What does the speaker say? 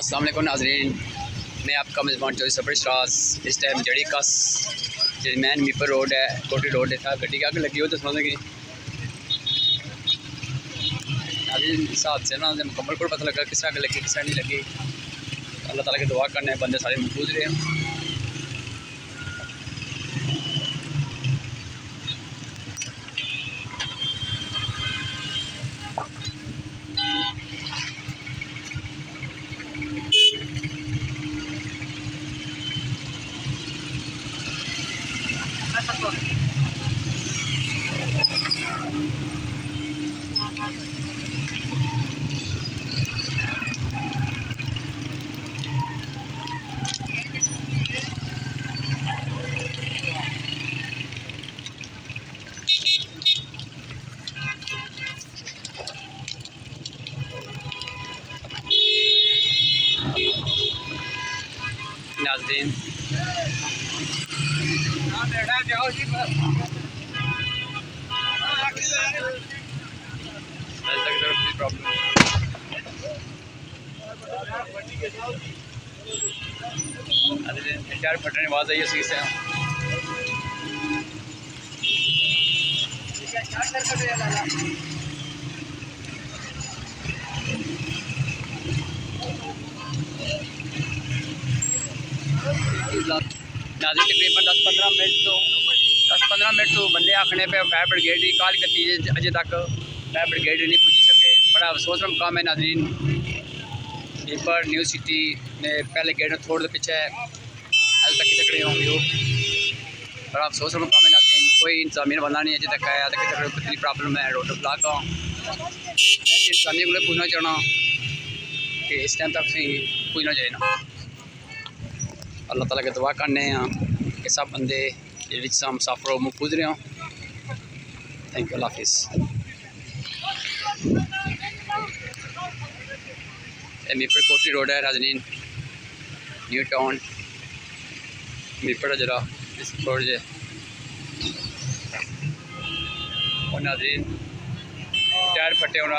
अस्सलाम वालेकुम नाज़रीन, मैं आपका मेज़बान चौधरी सरफराज। इस टाइम जड़ी कस मैन मीपर रोड है, कोटली रोड है, गड्डी आग लगी हो तो समझेंगे नाज़रीन। इस हादसे ना मुकम्मल को पता लगा किस आग लगी किस नहीं लगी। अल्लाह ताला की दुआ करने बंदे सारे महफूज रहे। नाज़रीन टायर फटने आवाज़ आई उसी से। नाज़रीन तकरीबन 10-15 मिनट तो बंदे आखने पे फायर ब्रिगेड की कॉल करती है, अजे तक फायर ब्रिगेड नहीं पुजी सके। बड़ा अफसोस का मुकाम है नाज़रीन। मीरपुर न्यू सिटी ने पहले गेट में थोड़े पीछे अजे तक तकड़े होंगे। बड़ा अफसोस का मुकाम है नाज़रीन। कोई इंतजामिया बंदा नहीं अजे तक आया। कितनी प्रॉब्लम है रोड ब्लॉक का। इंतजामिया को पूछना चाहना कि इस टाइम तक पूछना चाहिए ना। अल्लाह ताला के दुआ करने कि सब बंदे जो मुसाफिर महफूज रहे हों। थैंक यू, अल्लाह हाफिज़। मीरपुर कोटली रोड है नाज़रीन, न्यू टाउन मीरपुर जरा इस रोड जे और नाज़रीन टायर फटे होना।